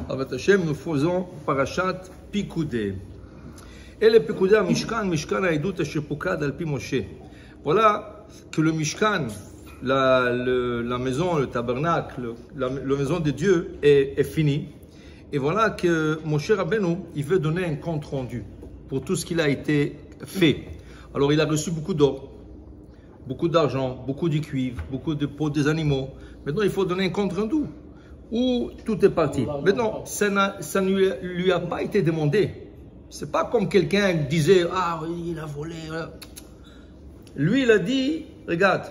Avat Hashem, nous faisons Parashat Pikoudé. Et le Pikoudé à Mishkan, Mishkan a Edut Asher Pokad Alpi Moshe. Voilà que le Mishkan, la maison, le tabernacle, la maison de Dieu est fini. Et voilà que Moshe Rabbeinu, il veut donner un compte rendu pour tout ce qu'il a été fait. Alors il a reçu beaucoup d'or, beaucoup d'argent, beaucoup de cuivre, beaucoup de peaux des animaux. Maintenant il faut donner un compte rendu où tout est parti. Maintenant ça ne lui a pas été demandé. C'est pas comme quelqu'un disait ah oui, il a volé. Lui il a dit regarde,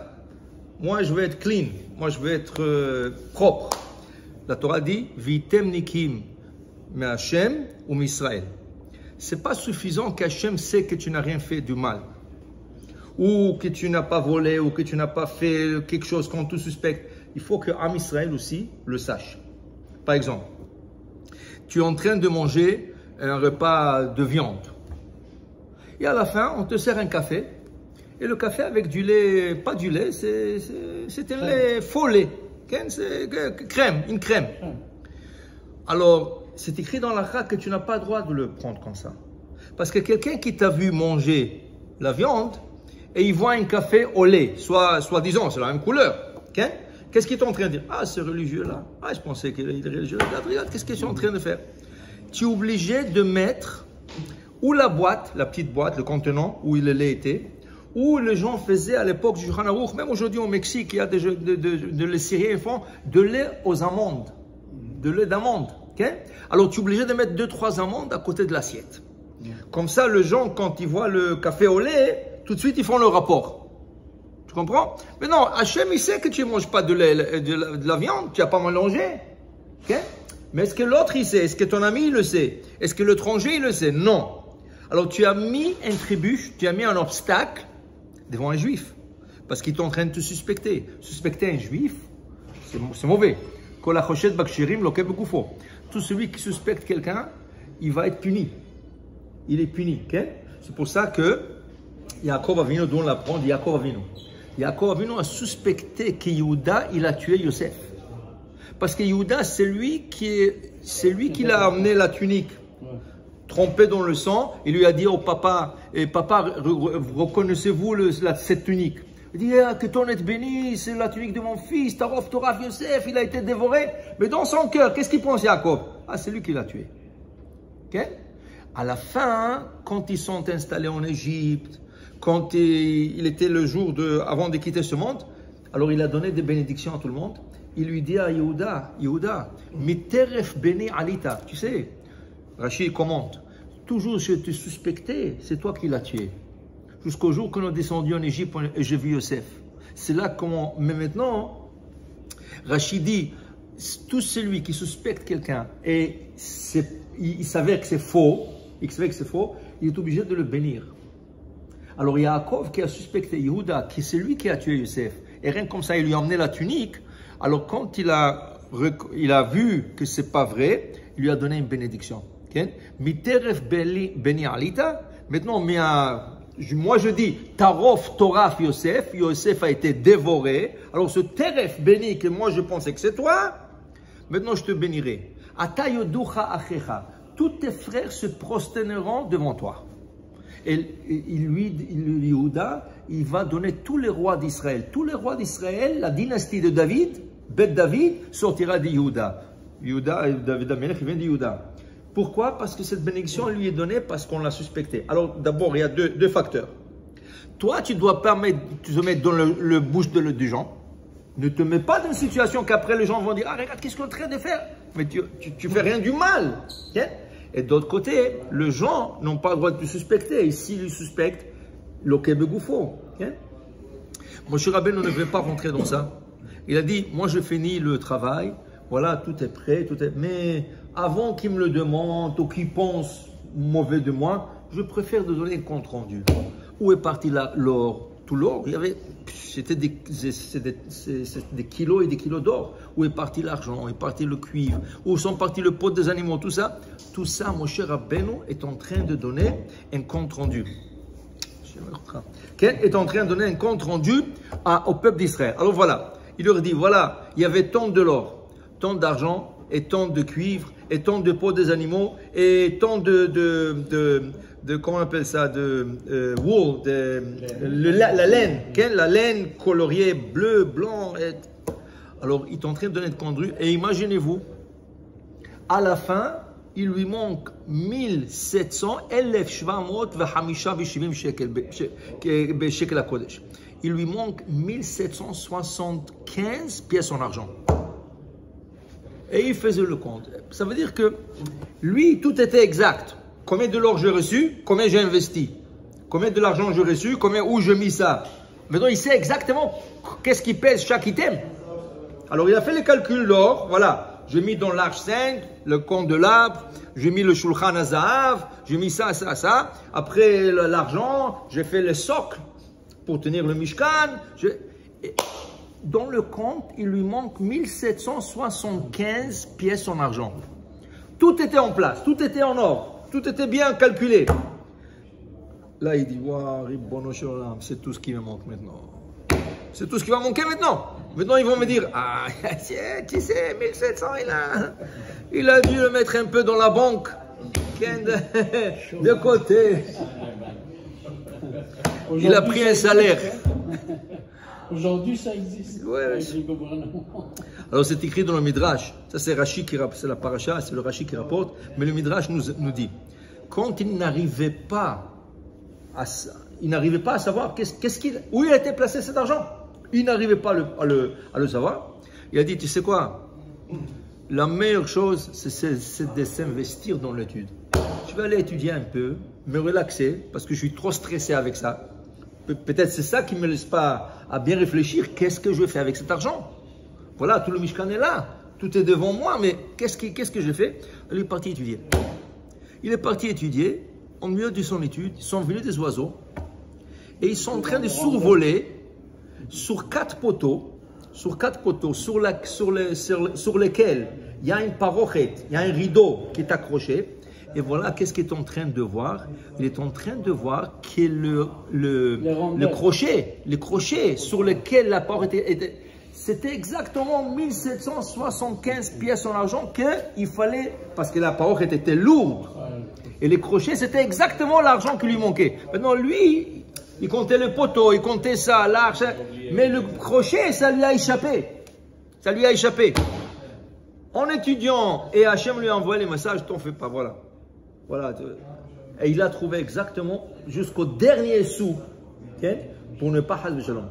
moi je veux être clean, moi je veux être propre. La Torah dit Vitem nikim me Hashem ou m'Israël. C'est pas suffisant qu'Hachem sait que tu n'as rien fait du mal, ou que tu n'as pas volé, ou que tu n'as pas fait quelque chose qu'on te suspecte. Il faut que Am Israël aussi le sache. Par exemple, tu es en train de manger un repas de viande, et à la fin, on te sert un café, et le café avec du lait, pas du lait, c'est un lait faux lait, c'est crème, une crème. Alors, c'est écrit dans la Torah que tu n'as pas le droit de le prendre comme ça. Parce que quelqu'un qui t'a vu manger la viande et il voit un café au lait, soi-disant, c'est la même couleur. Qu'est-ce qu'il est en train de dire? Ah, ce religieux-là. Ah, je pensais qu'il est religieux. Regarde, qu'est-ce qu'ils sont en train de faire? Tu es obligé de mettre ou la boîte, la petite boîte, le contenant où le lait était, où les gens faisaient à l'époque du Shulchan Aruch, même aujourd'hui au Mexique, il y a les Syriens font de lait aux amandes, de lait d'amande. Alors tu es obligé de mettre 2-3 amandes à côté de l'assiette. Comme ça, les gens, quand ils voient le café au lait, tout de suite ils font le rapport. Tu comprends? Mais non, Hachem il sait que tu ne manges pas de lait, de la viande, tu n'as pas mélangé. Mais est-ce que l'autre il sait? Est-ce que ton ami il le sait? Est-ce que l'étranger il le sait? Non. Alors tu as mis un trébuche, tu as mis un obstacle devant un juif. Parce qu'il est en train de te suspecter. Suspecter un juif, c'est mauvais. Tout celui qui suspecte quelqu'un, il va être puni. Il est puni. C'est pour ça que Yaakov Avinu, dont on l'apprend, Yaakov Avinu. Yaakov Avinu a suspecté que Yehuda, il a tué Yosef. Parce que Yehuda, c'est lui qui l'a amené la tunique. Trempé dans le sang, il lui a dit au papa, papa, reconnaissez-vous cette tunique? Il dit, que ton être béni, c'est la tunique de mon fils, Tarov, Toraf, Yosef, il a été dévoré. Mais dans son cœur, qu'est-ce qu'il pense Yaakov? Ah, c'est lui qui l'a tué. À la fin, quand ils sont installés en Égypte, quand il était le jour avant de quitter ce monde, alors il a donné des bénédictions à tout le monde. Il lui dit à Yehuda, Miteref beni alita, tu sais, Rachid commente, toujours je te suspectais, c'est toi qui l'as tué. Jusqu'au jour que nous descendions en Égypte et j'ai vu Yosef. C'est là comment. Mais maintenant, Rachid dit, tout celui qui suspecte quelqu'un et il savait que c'est faux, il est obligé de le bénir. Alors Yaakov qui a suspecté Yehuda, qui c'est lui qui a tué Yosef, et rien comme ça, il lui a emmené la tunique. Alors quand il a vu que c'est pas vrai, il lui a donné une bénédiction. Miteref beni alita. Maintenant, moi je dis, Tarof, Toraf, Yosef, Yosef a été dévoré. Alors ce Teref béni que moi je pensais que c'est toi, maintenant je te bénirai. Ata yoducha achecha. Tous tes frères se prosterneront devant toi. Et Yehuda, il va donner tous les rois d'Israël. Tous les rois d'Israël, la dynastie de David, Beth David, sortira de Yehuda. David Amelech, il vient de Yehuda. Pourquoi? Parce que cette bénédiction lui est donnée parce qu'on l'a suspecté. Alors d'abord, il y a deux facteurs. Toi, tu dois pas te mettre dans le bouche des gens. Ne te mets pas dans une situation qu'après les gens vont dire « Ah, regarde, qu'est-ce qu'on est en train de faire ?» Mais tu fais rien du mal. Et d'autre côté, les gens n'ont pas le droit de te suspecter. Et s'ils le suspectent, l'okebe goufo. Moshe Rabbeinu ne veut pas rentrer dans ça. Il a dit « Moi, je finis le travail. Voilà, tout est prêt, mais avant qu'ils me le demandent ou qu'ils pensent mauvais de moi, je préfère de donner un compte rendu. Où est parti l'or? Tout l'or, c'était des kilos et des kilos d'or. Où est parti l'argent? Où est parti le cuivre? Où sont partis le pot des animaux? Tout ça, Moshe Rabbeinu est en train de donner un compte rendu. Est en train de donner un compte rendu au peuple d'Israël. Alors voilà, il leur dit, voilà, il y avait tant de l'or, tant d'argent, et tant de cuivre, et tant de peau des animaux, et tant comment on appelle ça, wool, la laine, la laine coloriée bleu, blanc. Alors, il est en train de donner de conduire, et imaginez-vous, à la fin, il lui manque 1700, il lui manque 1775 pièces en argent. Et il faisait le compte. Ça veut dire que lui, tout était exact. Combien de l'or j'ai reçu, combien j'ai investi, combien de l'argent j'ai reçu, où j'ai mis ça. Maintenant, il sait exactement qu'est-ce qui pèse chaque item. Alors, il a fait les calculs l'or, voilà. J'ai mis dans l'arche 5, le compte de l'arbre, j'ai mis le shulchan hazahav, j'ai mis ça. Après l'argent, j'ai fait le socle pour tenir le mishkan. Dans le compte, il lui manque 1775 pièces en argent. Tout était en place, tout était en ordre, tout était bien calculé. Là, il dit, waouh, Ribbono shel olam, c'est tout ce qui me manque maintenant. C'est tout ce qui va manquer maintenant. Maintenant, ils vont me dire, ah, tu sais, 1700, il a dû le mettre un peu dans la banque. De côté. Il a pris un salaire. Aujourd'hui, ça existe. Ouais. Alors, c'est écrit dans le Midrash. Ça, c'est Rashi c'est la paracha, c'est le Rashi qui rapporte. Mais le Midrash nous dit, quand il n'arrivait pas à savoir où il a été placé cet argent. Il n'arrivait pas à le savoir. Il a dit, tu sais quoi? La meilleure chose, c'est de s'investir dans l'étude. Je vais aller étudier un peu, me relaxer, parce que je suis trop stressé avec ça. Peut-être c'est ça qui ne me laisse pas à bien réfléchir. Qu'est-ce que je vais faire avec cet argent? Voilà, tout le Mishkan est là. Tout est devant moi, mais qu'est-ce que j'ai fait? Il est parti étudier. Il est parti étudier. Au milieu de son étude, ils sont venus des oiseaux. Et ils sont en train de survoler sur quatre poteaux sur lesquels il y a une parochet, il y a un rideau qui est accroché. Et voilà, qu'est-ce qu'il est en train de voir? Il est en train de voir que le crochet sur lequel la parochet était, c'était exactement 1775 pièces en argent qu'il fallait, parce que la parochet était lourde. Et les crochets, c'était exactement l'argent qui lui manquait. Maintenant, lui, il comptait le poteau, il comptait ça, l'arche, mais le crochet, ça lui a échappé. Ça lui a échappé. En étudiant, et Hachem lui a envoyé les messages, t'en fais pas, voilà. Voilà. Et il a trouvé exactement jusqu'au dernier sou, okay, pour ne pas hasbe shalom,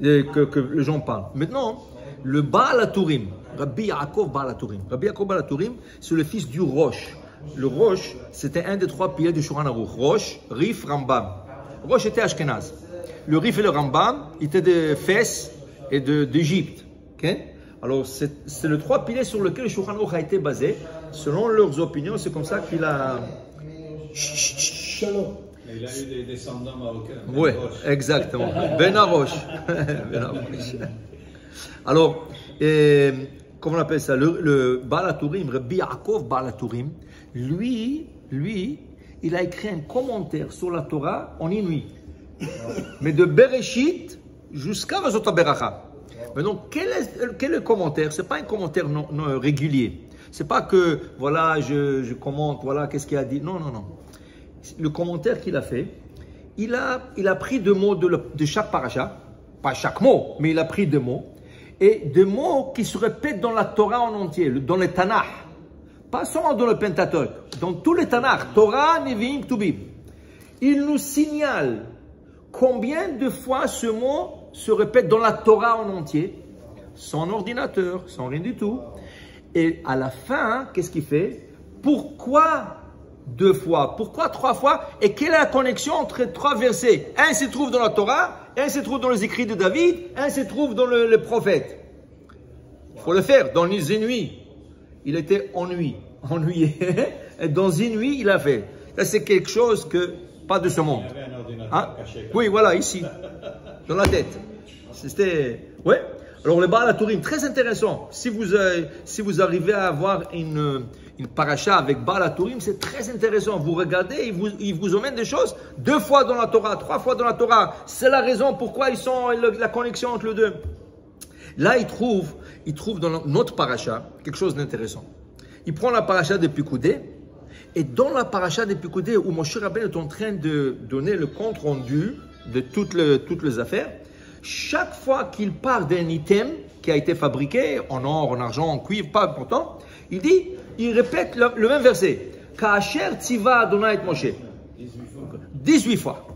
que les gens parlent. Maintenant, le Baal HaTurim, Rabbi Yaakov Baal HaTurim. Rabbi Yaakov Baal HaTurim, c'est le fils du Rosh. Le Rosh, c'était un des trois piliers du Shulchan Aruch. Rosh, Rif, Rambam. Rosh était Ashkenaz. Le Rif et le Rambam étaient des Fès et d'Égypte. Okay? Alors, c'est les trois piliers sur lesquels le Shulchan Aruch a été basé. Selon leurs opinions, c'est comme ça qu'il a... Shalom. Il a eu des descendants marocains. Oui, exactement. Ben Arosh. Ben Arosh. Alors, comment on appelle ça? Le Baal HaTurim, Rabbi Yaakov Baal HaTurim, lui, il a écrit un commentaire sur la Torah en une nuit. Mais de Bereshit jusqu'à Vazot HaBeracha. Mais donc, quel est le commentaire? Ce n'est pas un commentaire non régulier. Ce n'est pas que, voilà, je commente, voilà, qu'est-ce qu'il a dit. Non. Le commentaire qu'il a fait, il a pris deux mots de chaque paracha. Pas chaque mot, mais il a pris deux mots. Et des mots qui se répètent dans la Torah en entier, dans le Tanakh. Pas seulement dans le Pentateuch, dans tous les Tanakh, Torah, Nevi'im, Ktubim. Il nous signale combien de fois ce mot se répète dans la Torah en entier, sans ordinateur, sans rien du tout. Et à la fin, qu'est-ce qu'il fait? Pourquoi deux fois? Pourquoi trois fois? Et quelle est la connexion entre trois versets? Un se trouve dans la Torah, un se trouve dans les écrits de David, un se trouve dans le prophète. Il faut le faire dans une nuit. Il était ennuyé. Et dans une nuit, il a fait. Ça, c'est quelque chose que, pas de ce monde. Il y avait un ordinateur caché. Oui, voilà, ici, dans la tête. C'était, ouais. Alors, le Baal HaTurim, très intéressant. Si vous arrivez à avoir une paracha avec Baal HaTurim, c'est très intéressant. Vous regardez, il vous emmène des choses deux fois dans la Torah, trois fois dans la Torah. C'est la raison pourquoi ils sont la connexion entre les deux. Là, il trouve dans notre paracha quelque chose d'intéressant. Il prend la paracha de Pikoudé, et dans la paracha de Pikoudé, où Moshe Rabbeinu est en train de donner le compte rendu de toutes les affaires, chaque fois qu'il parle d'un item qui a été fabriqué en or, en argent, en cuivre, pas important, il répète le même verset. Ka'asher tziva Adonai et Moshe. 18 fois.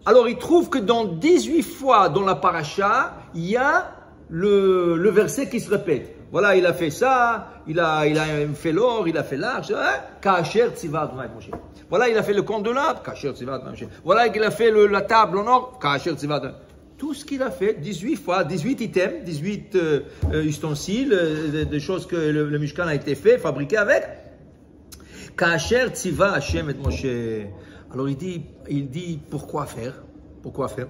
Alors, il trouve que dans 18 fois dans la paracha, il y a le verset qui se répète. Voilà, il a fait ça, il a fait l'or, il a fait l'argent. Ka'asher tziva Adonai et Moshe. Voilà, il a fait le compte de l'arbre. Ka'asher tziva Adonai et Moshe. Voilà, il a fait la table en or. Ka'asher tziva Adonai. Tout ce qu'il a fait, 18 fois, 18 items, 18 ustensiles, des choses que le Mishkan a été fait, fabriqué avec. Ka'asher tziva Hashem et Moshe. Alors il dit pourquoi faire? Pourquoi faire?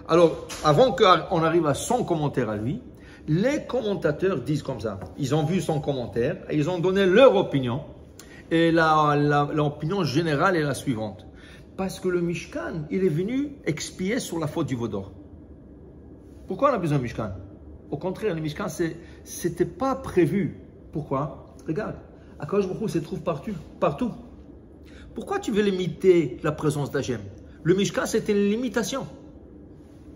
Alors, avant qu'on arrive à son commentaire à lui, les commentateurs disent comme ça. Ils ont vu son commentaire et ils ont donné leur opinion. Et l'opinion générale est la suivante. Parce que le Mishkan, il est venu expier sur la faute du veau d'or. Pourquoi on a besoin de Mishkan? Au contraire, le Mishkan, c'était pas prévu. Pourquoi? Regarde, Akadosh Baruch Hu se trouve partout. Pourquoi tu veux limiter la présence d'Hachem? Le Mishkan, c'était une limitation.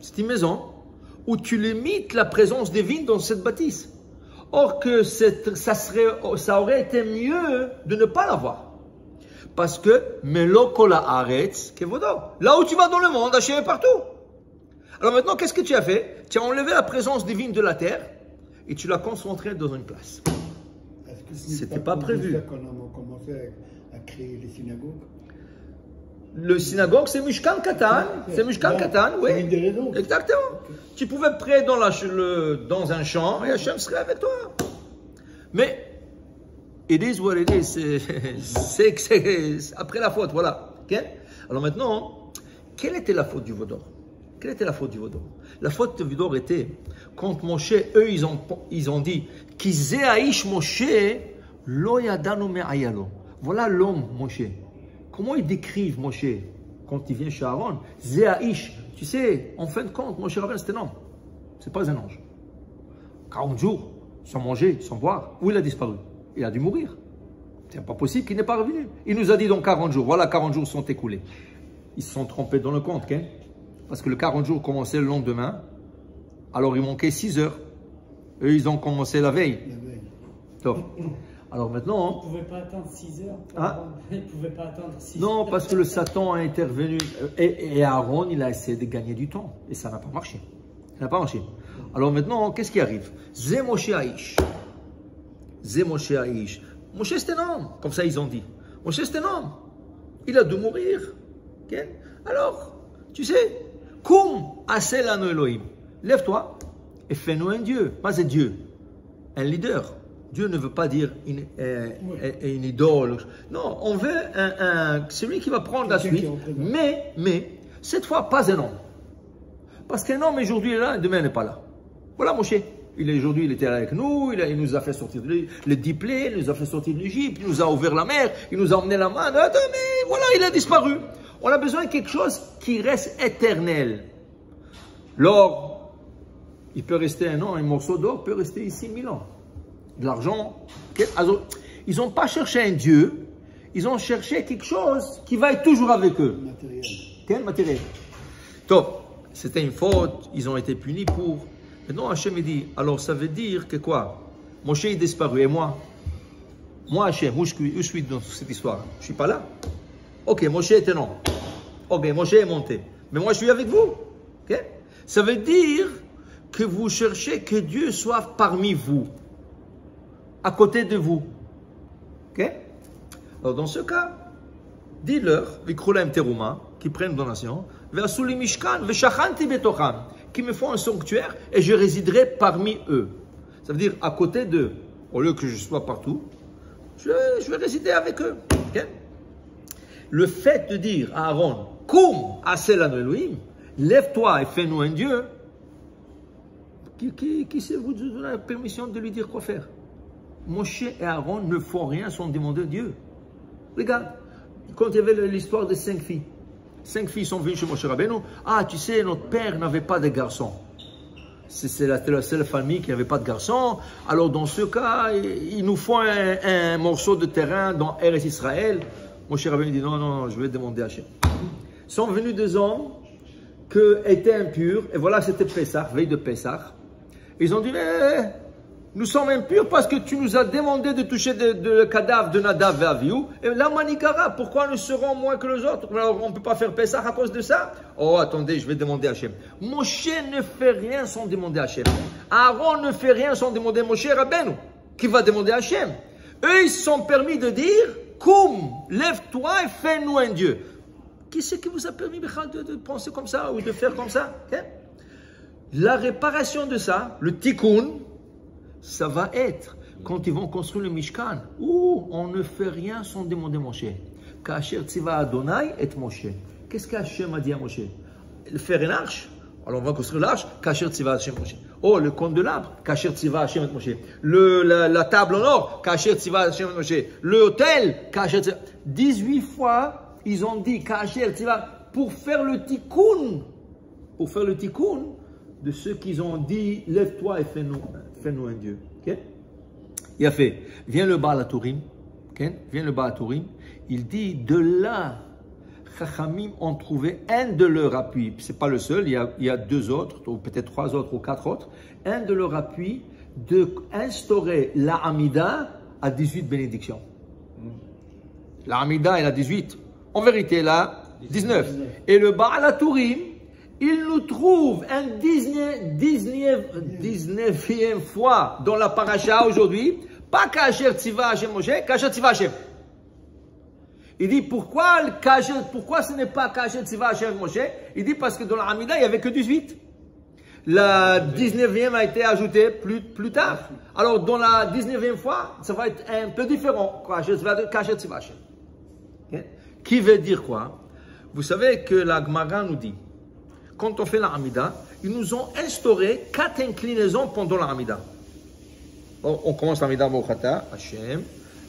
C'est une maison où tu limites la présence divine dans cette bâtisse. Or que ça aurait été mieux de ne pas l'avoir. Parce que, Melokola Aretz, là où tu vas dans le monde, Hachem est partout. Alors maintenant, qu'est-ce que tu as fait? Tu as enlevé la présence divine de la terre et tu l'as concentrée dans une place. C'était pas prévu. Qu'on a commencé à créer les synagogues. Le synagogue, c'est Mishkan Katan. C'est Mishkan Katan, oui. C'est une des raisons. Exactement. Okay. Tu pouvais prier dans un champ et Hachem serait avec toi. Mais, it is what it is. C'est après la faute, voilà. Okay? Alors maintenant, quelle était la faute du veau d'or? Quelle était la faute du veau d'or? La faute du veau d'or était, quand Moshe, eux, ils ont dit, Kizeaïsh Moshe, lo yadanu me'ayalo. Voilà l'homme, Moshe. Comment ils décrivent Moshe quand il vient chez Aaron? Zéaïch. Tu sais, en fin de compte, Moshe Rabbeinu, c'est un homme. C'est pas un ange. 40 jours, sans manger, sans boire. Où il a disparu? Il a dû mourir. C'est pas possible qu'il n'ait pas revenu. Il nous a dit dans 40 jours. Voilà, 40 jours sont écoulés. Ils se sont trompés dans le compte, hein? Parce que le 40 jours commençait le lendemain. Alors il manquait 6 heures. Eux, ils ont commencé la veille. Top. Alors maintenant... Ils ne pouvaient pas attendre 6 heures. Hein? Ils ne pouvaient pas attendre 6 Non, heures. parce que le Satan a intervenu. Et Aaron, il a essayé de gagner du temps. Et ça n'a pas marché. Ça n'a pas marché. Alors maintenant, qu'est-ce qui arrive? Zé Moshe Aïch. Zé Moshe Aïch. Moshe, c'est un homme. Comme ça, ils ont dit. Moshe, c'est un homme. Il a dû mourir. Okay? Alors, tu sais, Koum Aselanu Elohim. Lève-toi et fais-nous un Dieu. Pas un Dieu. Un leader. Dieu ne veut pas dire une idole. Non, on veut celui qui va prendre la suite. Mais, cette fois, pas un homme. Parce qu'un homme, aujourd'hui, est là, et demain, il n'est pas là. Voilà Moshe. Aujourd'hui, il était avec nous, il nous a fait sortir le 10 plaies, il nous a fait sortir de l'Égypte, il nous a ouvert la mer, il nous a emmené la main. Mais voilà, il a disparu. On a besoin de quelque chose qui reste éternel. L'or, il peut rester un an, un morceau d'or peut rester ici 1000 ans. De l'argent. Alors, ils n'ont pas cherché un Dieu, ils ont cherché quelque chose qui va être toujours avec eux. Matériel. Quel matériel? Top. C'était une faute, ils ont été punis pour. Maintenant, Hachem me dit, alors ça veut dire que quoi? Moshe est disparu et moi? Moi, Hachem, où je suis dans cette histoire? Je ne suis pas là. Ok, Moshe était non. Ok, Moshe est monté. Mais moi, je suis avec vous. Okay? Ça veut dire que vous cherchez que Dieu soit parmi vous. À côté de vous. Ok? Alors, dans ce cas, dis-leur, Vikrolaim Teruma, qui prennent donation, Versuli Mishkan, Veshachanti Betocham, qui me font un sanctuaire et je résiderai parmi eux. Ça veut dire à côté d'eux. Au lieu que je sois partout, je vais résider avec eux. Okay? Le fait de dire à Aaron, Koum Aselanu Elohim, lève-toi et fais-nous un Dieu, qui sait vous donner la permission de lui dire quoi faire? Moshe et Aaron ne font rien sans demander à Dieu. Regarde, quand il y avait l'histoire des 5 filles. 5 filles sont venues chez Moshe Rabbeinu. Ah, tu sais, notre père n'avait pas de garçons. C'est la seule famille qui n'avait pas de garçon. Alors dans ce cas, il nous faut un morceau de terrain dans Eretz Israël. Mon cher Rabbeinu dit non, je vais demander à Hachem. Sont venus des hommes qui étaient impurs, et voilà, c'était Pessah, veille de Pessah. Ils ont dit, nous sommes impurs parce que tu nous as demandé de toucher le cadavre de Nadav et Avihu. Et là, Manikara, pourquoi nous serons moins que les autres? Alors, on ne peut pas faire Pessah à cause de ça? Oh, attendez, je vais demander à Hachem. Moshe ne fait rien sans demander à Hachem. Aaron ne fait rien sans demander à Moshe Rabbeinu, qui va demander à Hachem. Eux, ils se sont permis de dire, Koum, lève-toi et fais-nous un Dieu. Qui c'est qui vous a permis de penser comme ça ou de faire comme ça? La réparation de ça, le tikkun, ça va être quand ils vont construire le Mishkan, où on ne fait rien sans demander Moshe. Kasher tziva Adonai et Moshe. Qu'est-ce qu'Hachem a dit à Moshe? Faire une arche? Alors on va construire l'arche, Kasher tziva Hachem Moshe. Oh, le compte de l'arbre, Kasher tziva Hachem et Moshe. La table en or, Kasher tziva Hachem et Moshe. L'hôtel, Kasher tziva. 18 fois, ils ont dit Kasher tziva pour faire le tikkun. Pour faire le tikkun de ceux qui ont dit lève-toi et fais-nous un Dieu. Okay? Il a fait, vient le Baal HaTurim, okay? Vient le Baal HaTurim, il dit de là, Chachamim ont trouvé un de leurs appuis, c'est pas le seul, il y a 2 autres, ou peut-être 3 autres ou 4 autres, un de leurs appuis de instaurer la Hamida à 18 bénédictions. La Hamida, elle a 18, en vérité, là, 19. Et le Baal HaTurim, il nous trouve un 19e fois dans la paracha aujourd'hui, pas Kasher Tziva Hashem Moshe, Kasher Tziva Hashem. Il dit pourquoi ce n'est pas Kasher Tziva Hashem Moshe? Il dit parce que dans la Hamida, il n'y avait que 18. La 19e a été ajoutée plus tard. Alors dans la 19e fois, ça va être un peu différent. Kasher Tziva Hashem. Okay? Qui veut dire quoi? Vous savez que la Gemara nous dit, quand on fait la Hamida, ils nous ont instauré 4 inclinaisons pendant la Hamida. On commence la Hamida, Baruch Ata Hashem,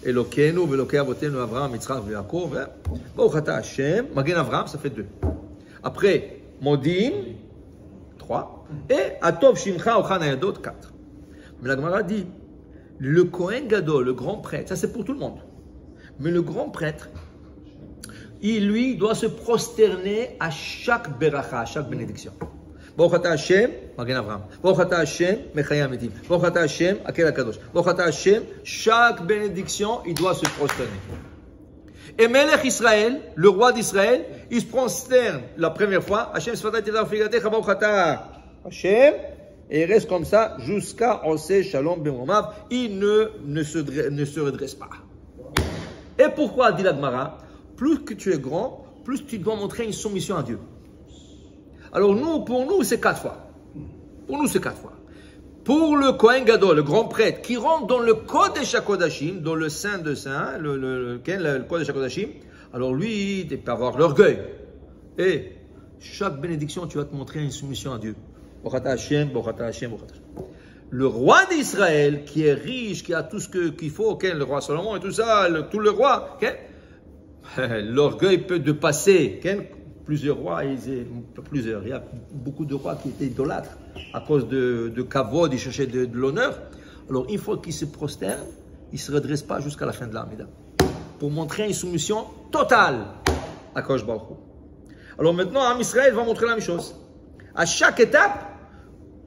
Elokeinu, Velokei Avotenu, Avraham, Yitzchak, Yaakov. Baruch Ata Hashem, Magen Avraham, ça fait 2. Après, Modim, 3. Et Atov Shimcha, Ochan Ayadot, 4. Mais la Gemara dit, le Kohen Gadol, le grand prêtre, ça c'est pour tout le monde. Mais le grand prêtre, il, lui, doit se prosterner à chaque beracha, à chaque bénédiction. Baruch Ata Hashem, Magen Avraham. Baruch Ata Hashem, Mechayim Ametim. Baruch Ata Hashem, Akel HaKadosh. Baruch Ata Hashem, chaque bénédiction, il doit se prosterner. Et Melech Israël, le roi d'Israël, il se prosterne la première fois. Hashem Sfatat Yadav Figatecha, Baruch Ata Hashem, et il reste comme ça jusqu'à Oseh Shalom Ben Romav. Il ne se redresse pas. Et pourquoi, dit la Gemara, plus que tu es grand, plus tu dois montrer une soumission à Dieu. Alors pour nous, c'est 4 fois. Pour nous, c'est 4 fois. Pour le Kohen Gadol, le grand prêtre, qui rentre dans le Kodesh HaKodashim, dans le Saint de Saint, le Kodesh HaKodashim, alors lui, il peut avoir l'orgueil. Et chaque bénédiction, tu vas te montrer une soumission à Dieu. Le roi d'Israël, qui est riche, qui a tout ce qu'il faut, le roi Salomon et tout ça, tout le roi, l'orgueil peut dépasser plusieurs rois, il y a beaucoup de rois qui étaient idolâtres à cause de kavod, ils cherchaient de l'honneur. Alors une fois qu'ils se prosternent, ils ne se redressent pas jusqu'à la fin de l'Amida pour montrer une soumission totale à Kosh Baruch Hu. Alors maintenant, Am Israël va montrer la même chose. À chaque étape,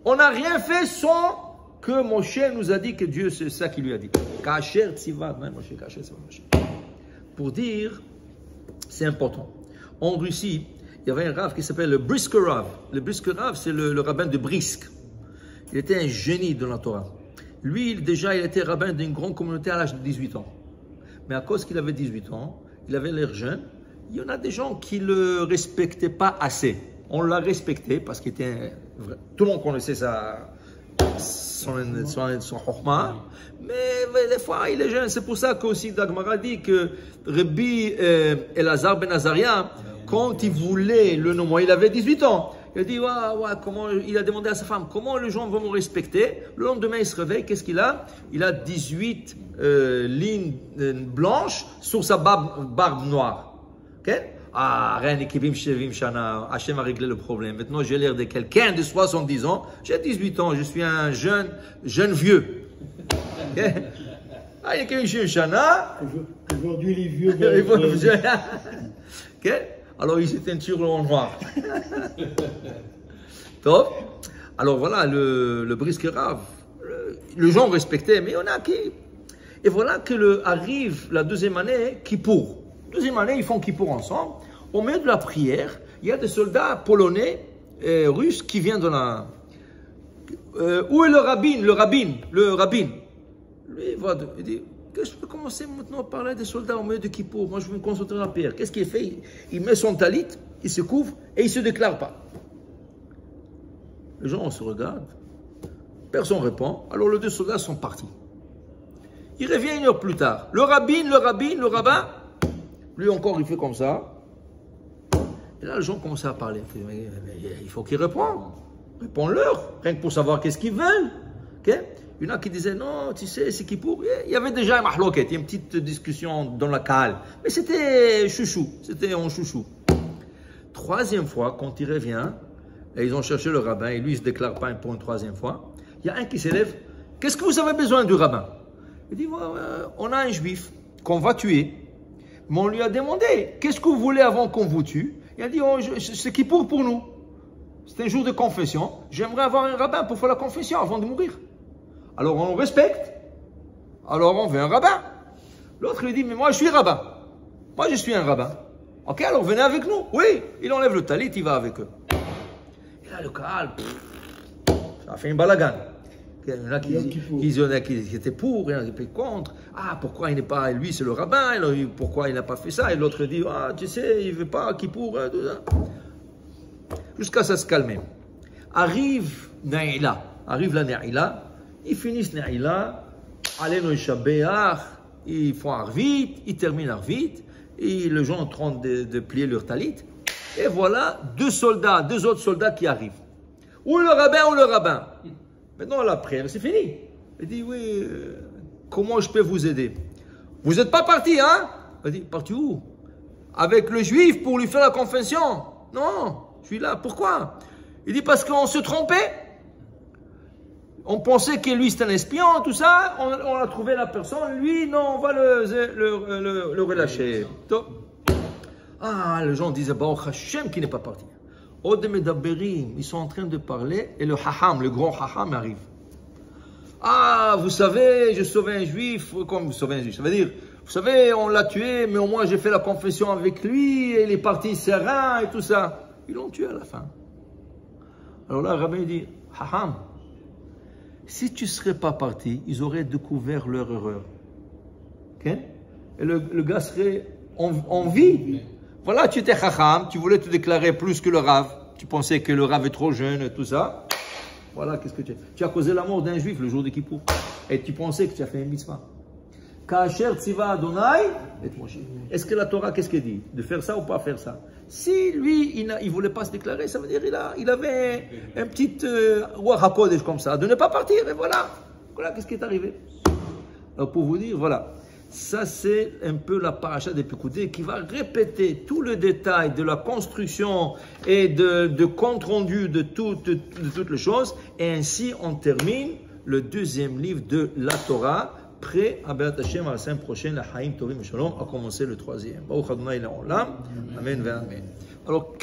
on n'a rien fait sans que Moshe nous a dit que Dieu, c'est ça qu'il lui a dit. Kasher Tziva Moshe, Kasher Tziva Moshe. Pour dire, c'est important. En Russie, il y avait un rav qui s'appelle le Brisker Rav. Le Brisker Rav, c'est le rabbin de Brisk. Il était un génie de la Torah. Lui, déjà, il était rabbin d'une grande communauté à l'âge de 18 ans. Mais à cause qu'il avait 18 ans, il avait l'air jeune. Il y en a des gens qui ne le respectaient pas assez. On l'a respecté parce qu'il était tout le monde connaissait son chokhmah, mais des fois il est jeune. C'est pour ça qu'aussi Dagmara dit que Rabbi Elazar ben Azaria, quand il voulait le nommer, il avait 18 ans. Il a dit, comment, il a demandé à sa femme, comment les gens vont me respecter? Le lendemain, il se réveille, qu'est-ce qu'il a? Il a 18 lignes blanches sur sa barbe noire. Okay? Ah, rien Kivim Shevim Shana, Hachem a réglé le problème. Maintenant, j'ai l'air de quelqu'un de 70 ans. J'ai 18 ans, je suis un jeune vieux. Okay? Ah, Kivim Shevim Shana. Aujourd'hui, les vieux. Okay? Alors, il s'est teinturé en noir. Top. Alors voilà, le brisque rave. Le gens respectaient, mais il y en a qui. Et voilà que arrive la deuxième année, Kippour. Deuxième année, ils font Kippour ensemble. Au milieu de la prière, il y a des soldats polonais, russes, qui viennent de la. Où est le rabbin? Lui, il dit, que je peux commencer maintenant à parler des soldats au milieu de Kippour. Moi, je veux me concentrer dans la prière. Qu'est-ce qu'il fait? Il met son talit, il se couvre et il ne se déclare pas. Les gens, on se regarde. Personne ne répond. Alors, les deux soldats sont partis. Il revient une heure plus tard. Le rabbin, lui encore, il fait comme ça. Et là, les gens commencent à parler. Il faut qu'ils répondent. Réponds-leur, rien que pour savoir qu'est-ce qu'ils veulent. Okay? Il y en a qui disaient, non, tu sais, c'est Kippour. Il y avait déjà un mahloket, une petite discussion dans la cale. Mais c'était chouchou, c'était en chouchou. Troisième fois, quand il revient, et ils ont cherché le rabbin, et lui, il ne se déclare pas pour une troisième fois. Il y a un qui s'élève. Qu'est-ce que vous avez besoin du rabbin? Il dit, on a un juif qu'on va tuer. Mais on lui a demandé, qu'est-ce que vous voulez avant qu'on vous tue? Il a dit, c'est Kippour pour nous. C'est un jour de confession. J'aimerais avoir un rabbin pour faire la confession avant de mourir. Alors on respecte. Alors on veut un rabbin. L'autre lui dit, mais moi je suis rabbin. Moi je suis un rabbin. Ok, alors venez avec nous. Oui, il enlève le talit, il va avec eux. Et là le Kahal, ça a fait un balagan. Il y en a qui étaient pour, il y en a qui étaient contre. Ah, pourquoi il n'est pas, lui c'est le rabbin, pourquoi il n'a pas fait ça? Et l'autre dit, ah, tu sais, il ne veut pas qui pour, tout ça. Jusqu'à ça se calmer. Arrive la Naïla, ils finissent Naïla, allez no Shabéach, ils font Arvit, ils terminent Arvit, et les gens sont en train de plier leur talit. Et voilà deux autres soldats qui arrivent. Ou le rabbin. Maintenant la prière, c'est fini. Il dit, oui, comment je peux vous aider? Vous n'êtes pas parti, hein? Il dit, parti où? Avec le juif pour lui faire la confession? Non. Je suis là, pourquoi? Il dit, parce qu'on se trompait. On pensait que lui c'était un espion, tout ça. On a trouvé la personne. Lui, non, on va le relâcher. Ah, les gens disaient, bah, Hachem qui n'est pas parti. Ils sont en train de parler et le grand hacham arrive. Ah, vous savez, j'ai sauvé un juif. Comme vous sauvez un juif, ça veut dire, vous savez, on l'a tué, mais au moins j'ai fait la confession avec lui et il est parti serein et tout ça. Ils l'ont tué à la fin. Alors là, le rabbin dit, hacham, si tu ne serais pas parti, ils auraient découvert leur erreur. Okay? Et le gars serait en vie. Voilà, tu étais chacham, tu voulais te déclarer plus que le rav. Tu pensais que le rav est trop jeune et tout ça. Voilà, qu'est-ce que tu as? Tu as causé la mort d'un juif le jour de Kippour. Et tu pensais que tu as fait une mitzvah. Kasher tziva Adonai et Moshe. Est-ce que la Torah, qu'est-ce qu'elle dit? De faire ça ou pas faire ça? Si lui, il ne voulait pas se déclarer, ça veut dire qu'il avait un petit Ruach HaKodesh comme ça, de ne pas partir, et voilà. Voilà, qu'est-ce qui est arrivé? Alors, pour vous dire, voilà. Ça, c'est un peu la paracha des Pécoudés qui va répéter tout le détail de la construction et de compte rendu de toutes les choses. Et ainsi, on termine le deuxième livre de la Torah, prêt à Be'at Hashem à la semaine prochaine, la Haïm Tovim Shalom, à commencer le troisième. Baruch Adonai La'olam. Amen. Alors,